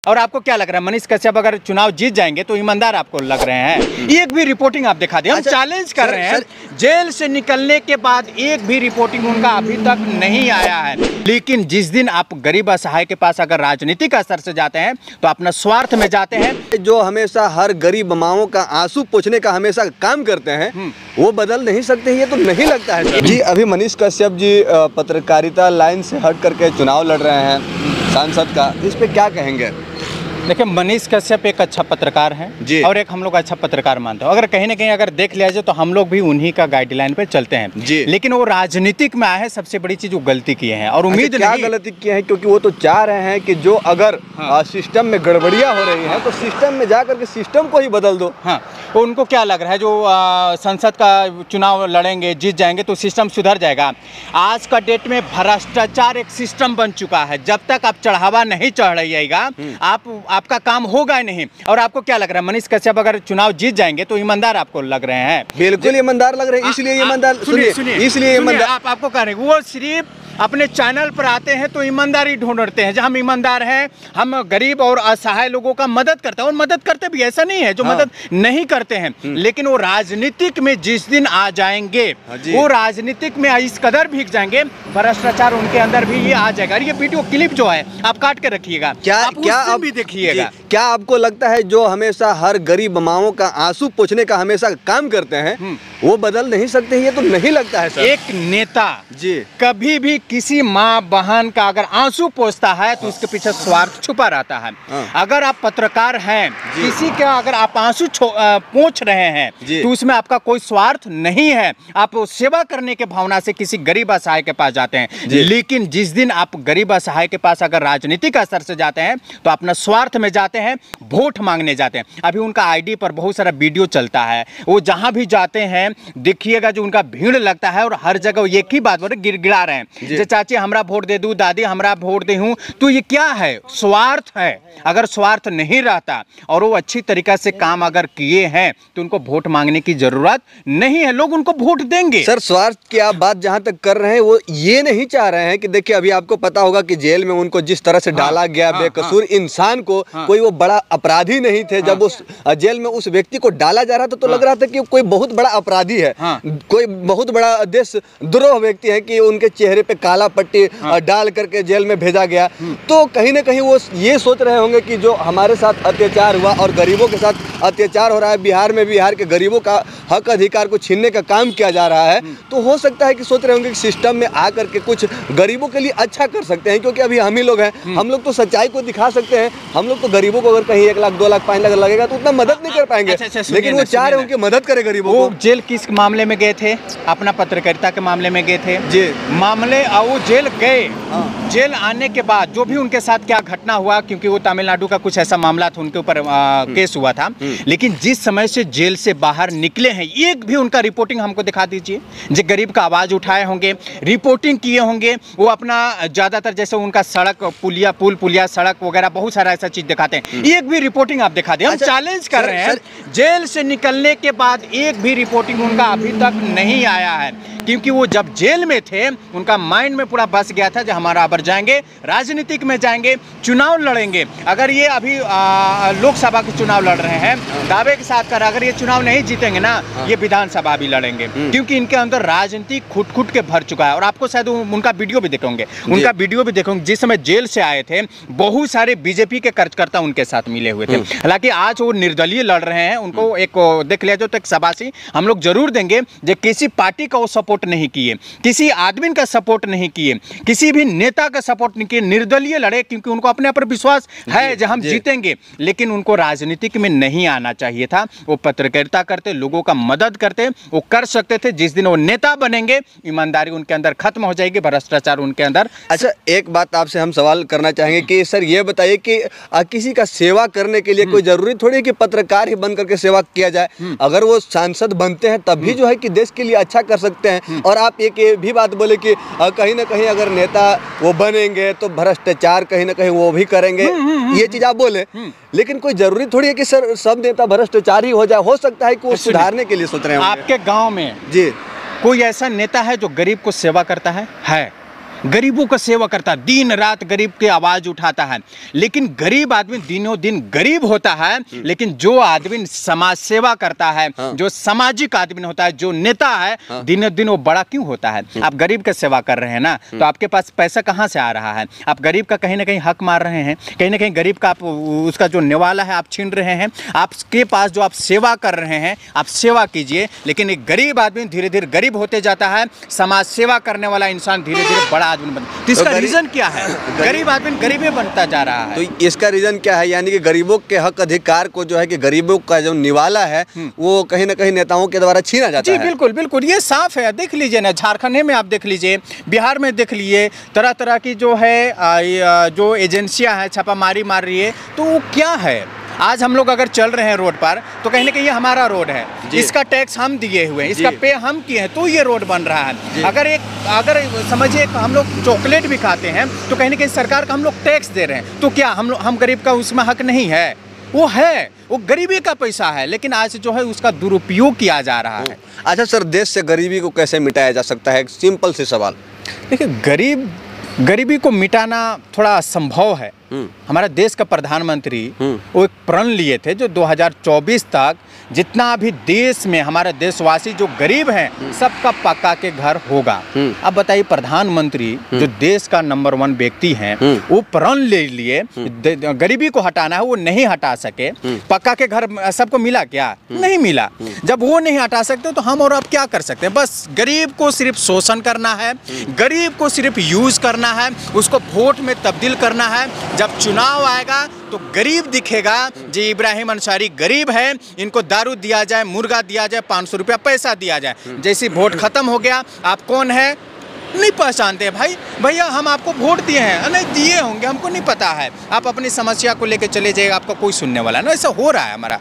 और आपको क्या लग रहा है मनीष कश्यप अगर चुनाव जीत जाएंगे तो ईमानदार आपको लग रहे हैं? एक भी रिपोर्टिंग आप दिखा दें, हम चैलेंज कर रहे हैं। जेल से निकलने के बाद एक भी रिपोर्टिंग उनका अभी तक नहीं आया है। लेकिन जिस दिन आप गरीब असहाय के पास अगर राजनीतिक स्तर से जाते हैं तो अपना स्वार्थ में जाते हैं। जो हमेशा हर गरीब माओं का आंसू पोंछने का हमेशा काम करते हैं वो बदल नहीं सकते, ये तो नहीं लगता है सर। जी अभी मनीष कश्यप जी पत्रकारिता लाइन से हट करके चुनाव लड़ रहे हैं सांसद का, इस पे क्या कहेंगे? देखिए मनीष कश्यप एक अच्छा पत्रकार हैं और एक हम लोग अच्छा पत्रकार मानते हैं। अगर कहीं ना कहीं अगर देख लिया जाए तो हम लोग भी उन्हीं का गाइडलाइन पे चलते हैं जी। लेकिन वो राजनीतिक में आए हैं, सबसे बड़ी चीज वो गलती किए हैं और उम्मीद क्या गलती किए हैं? क्योंकि वो तो चाह रहे हैं कि जो अगर सिस्टम में गड़बड़ियां हो रही हैं तो सिस्टम में जा करके सिस्टम को ही बदल दो। हाँ, तो उनको क्या लग रहा है जो संसद का चुनाव लड़ेंगे जीत जाएंगे तो सिस्टम सुधर जाएगा? आज का डेट में भ्रष्टाचार एक सिस्टम बन चुका है। जब तक आप चढ़ावा नहीं चढ़ रहिएगा आपका काम होगा नहीं। और आपको क्या लग रहा है मनीष कश्यप अगर चुनाव जीत जाएंगे तो ईमानदार आपको लग रहे हैं? बिल्कुल ईमानदार लग रहे हैं, इसलिए ईमानदार सुनिए इसलिए ईमानदार आपको कह रहे हैं वो सिर्फ अपने चैनल पर आते हैं तो ईमानदारी ढूंढते हैं। जब हम ईमानदार हैं, हम गरीब और असहाय लोगों का मदद करते हैं और मदद करते भी, ऐसा नहीं है जो मदद नहीं करते हैं। लेकिन वो राजनीतिक में जिस दिन आ जाएंगे वो राजनीतिक में इस कदर भीग जाएंगे, भ्रष्टाचार उनके अंदर भी ये आ जाएगा। ये वीडियो क्लिप जो है आप काट के रखिएगा, क्या आप भी देखिएगा। क्या आपको लगता है जो हमेशा हर गरीब माओं का आंसू पोंछने का हमेशा काम करते हैं वो बदल नहीं सकते, ये तो नहीं लगता है सर? एक नेता जी कभी भी किसी माँ बहन का अगर आंसू पोंछता है तो उसके पीछे स्वार्थ छुपा रहता है। अगर आप पत्रकार हैं, किसी का अगर आप आंसू पोंछ रहे हैं तो उसमें आपका कोई स्वार्थ नहीं है। आप सेवा करने के भावना से किसी गरीब असहाय के पास जाते हैं। लेकिन जिस दिन आप गरीब असहाय के पास अगर राजनीतिक स्तर से जाते हैं तो अपना स्वार्थ में जाते हैं, वोट मांगने जाते हैं। अभी उनका आईडी पर बहुत सारा वीडियो चलता है, वो जहां भी जाते हैं देखिएगा जो उनका भीड़ लगता है और हर जगह एक ही बात गिड़गिड़ा रहे हैं, जो चाची हमरा वोट दे दूं, दादी हमरा वोट दे हूं। तो ये क्या है? स्वार्थ है। अगर स्वार्थ नहीं रहता और वो अच्छी तरीका से काम अगर किए हैं तो उनको वोट मांगने की जरूरत नहीं है, लोग उनको वोट देंगे। सर स्वार्थ की आप बात जहां तक कर रहे हैं वो ये नहीं चाह रहे हैं कि देखिए अभी आपको पता होगा कि जेल में उनको जिस तरह से डाला गया बेकसूर इंसान को, कोई वो बड़ा अपराधी नहीं थे। जब उस जेल में उस व्यक्ति को डाला जा रहा था तो लग रहा था कि कोई बहुत बड़ा अपराधी है, कोई बहुत बड़ा देशद्रोह व्यक्ति है कि उनके चेहरे पे काला पट्टी डाल करके जेल में भेजा गया। तो कहीं ना कहीं वो ये सोच रहे होंगे कि जो हमारे साथ अत्याचार हुआ और गरीबों के साथ अत्याचार हो रहा है बिहार में, बिहार के गरीबों का हक अधिकार को छीनने का काम किया जा रहा है, तो हो सकता है कि सोच रहे होंगे कि सिस्टम में आकर के कुछ गरीबों के लिए अच्छा कर सकते हैं। क्योंकि अभी हम ही लोग हैं, हम लोग तो सच्चाई को दिखा सकते हैं। हम लोग तो गरीबों को अगर कहीं 1 लाख 2 लाख 5 लाख लगेगा तो उतना मदद नहीं कर पाएंगे। लेकिन वो चाह रहे हैं कि मदद करे गरीबों को। जेल किस मामले में गए थे? अपना पत्रकारिता के मामले में गए थे जी मामले। वो जेल गए, जेल आने के बाद जो भी उनके साथ क्या घटना हुआ, क्योंकि वो तमिलनाडु का कुछ ऐसा मामला था, उनके ऊपर केस हुआ था। लेकिन जिस समय से जेल से बाहर निकले हैं एक भी उनका रिपोर्टिंग हमको दिखा दीजिए। जो गरीब का आवाज उठाए होंगे, रिपोर्टिंग किए होंगे, वो अपना ज्यादातर जैसे उनका सड़क पुलिया सड़क वगैरह बहुत सारा ऐसा चीज दिखाते हैं। एक भी रिपोर्टिंग आप दिखा दें, हम चैलेंज कर रहे हैं। जेल से निकलने के बाद एक भी रिपोर्टिंग उनका अभी तक नहीं आया है, क्योंकि वो जब जेल में थे उनका माइंड में पूरा बस गया था जो हमारा अबर जाएंगे, राजनीतिक में जाएंगे, चुनाव लड़ेंगे। अगर ये अभी लोकसभा के चुनाव लड़ रहे हैं दावे के साथ कर, अगर ये चुनाव नहीं जीतेंगे ना ये विधानसभा भी लड़ेंगे, क्योंकि इनके अंदर राजनीति खुट के भर चुका है। और आपको शायद उनका वीडियो भी देखोगे, जिस समय जेल से आए थे बहुत सारे बीजेपी के कार्यकर्ता उनके साथ मिले हुए थे। हालांकि आज वो निर्दलीय लड़ रहे हैं, उनको एक देख लिया जो तक शाबाशी हम लोग जरूर देंगे। जो किसी पार्टी का वो सपोर्ट नहीं किए, किसी आदमी का सपोर्ट नहीं किए, किसी भी नेता का सपोर्ट नहीं किए, निर्दलीय लड़े, क्योंकि उनको अपने पर विश्वास है जो हम जीतेंगे। लेकिन उनको राजनीतिक में नहीं आना चाहिए था। वो पत्रकारिता करते, लोगों का मदद करते, वो कर सकते थे। जिस दिन वो नेता बनेंगे ईमानदारी उनके अंदर खत्म हो जाएगी, भ्रष्टाचार उनके अंदर। अच्छा एक बात आपसे हम सवाल करना चाहेंगे कि सर ये बताइए कि किसी का सेवा करने के लिए कोई जरूरी थोड़ी है कि पत्रकार ही बन करके सेवा किया जाए। अगर वो सांसद बनते हैं तभी जो है कि देश के लिए अच्छा कर सकते हैं। और आप एक ये भी बात बोले कि कहीं ना कहीं अगर नेता वो बनेंगे तो भ्रष्टाचार कहीं ना कहीं वो भी करेंगे, ये चीज आप बोले। लेकिन कोई जरूरी थोड़ी है कि सर सब नेता भ्रष्टाचार ही हो जाए। हो सकता है कि वो सुधारने के लिए सोच रहे हैं। आपके गाँव में जी कोई ऐसा नेता है जो गरीब को सेवा करता है? गरीबों का सेवा करता है, दिन रात गरीब की आवाज उठाता है। लेकिन गरीब आदमी दिनों दिन गरीब होता है, लेकिन जो आदमी समाज सेवा करता है, जो सामाजिक आदमी होता है, जो नेता है, दिनों दिन वो बड़ा क्यों होता है? आप गरीब का सेवा कर रहे हैं ना, तो आपके पास पैसा कहाँ से आ रहा है? आप गरीब का कहीं ना कहीं हक मार रहे हैं, कहीं ना कहीं गरीब का आप उसका जो निवाला है आप छीन रहे हैं। आपके पास जो आप सेवा कर रहे हैं, आप सेवा कीजिए, लेकिन एक गरीब आदमी धीरे धीरे गरीब होते जाता है, समाज सेवा करने वाला इंसान धीरे धीरे बड़ा आदमी बनता है। तो इसका रीजन क्या है? गरीब आदमी गरीबी बनता जा रहा है। तो इसका रीजन क्या है? यानी कि गरीबों के हक अधिकार को जो है कि गरीबों का जो निवाला है वो कहीं ना कहीं नेताओं के द्वारा छीना जाता है। जी बिल्कुल बिल्कुल, ये साफ है। देख लीजिए ना, झारखंड में आप देख लीजिए, बिहार में देख लीजिए, तरह तरह की जो है जो एजेंसियां हैं छापामारी मार रही है। तो वो क्या है? आज हम लोग अगर चल रहे हैं रोड पर, तो कहीं ना कहीं ये हमारा रोड है, इसका टैक्स हम दिए हुए हैं, इसका पे हम किए हैं, तो ये रोड बन रहा है। अगर समझिए हम लोग चॉकलेट भी खाते हैं, तो कहीं ना कहीं सरकार का हम लोग टैक्स दे रहे हैं, तो क्या हम गरीब का उसमें हक नहीं है? वो है, वो गरीबी का पैसा है, लेकिन आज जो है उसका दुरुपयोग किया जा रहा है। अच्छा सर, देश से गरीबी को कैसे मिटाया जा सकता है? एक सिंपल सी सवाल। देखिए, गरीबी को मिटाना थोड़ा असंभव है। हमारा देश का प्रधानमंत्री वो एक प्रण लिए थे, जो 2024 तक जितना भी देश में हमारे देशवासी जो गरीब हैं सबका पक्का के घर होगा। अब बताइए, प्रधानमंत्री जो देश का नंबर 1 व्यक्ति हैं, वो प्रण ले लिए गरीबी को हटाना है, वो नहीं हटा सके। पक्का के घर सबको मिला क्या? नहीं मिला। जब वो नहीं हटा सकते तो हम और आप क्या कर सकते हैं? बस गरीब को सिर्फ शोषण करना है, गरीब को सिर्फ यूज करना है, उसको वोट में तब्दील करना है। जब चुनाव आएगा तो गरीब दिखेगा, जी इब्राहिम अंसारी गरीब है, इनको दारू दिया जाए, मुर्गा दिया जाए, 500 रुपया पैसा दिया जाए। जैसे वोट खत्म हो गया, आप कौन है नहीं पहचानते भाई, भैया हम आपको वोट दिए हैं, नहीं दिए होंगे, हमको नहीं पता है, आप अपनी समस्या को लेकर चले जाइए, आपका कोई सुनने वाला नहीं। ऐसा हो रहा है हमारा।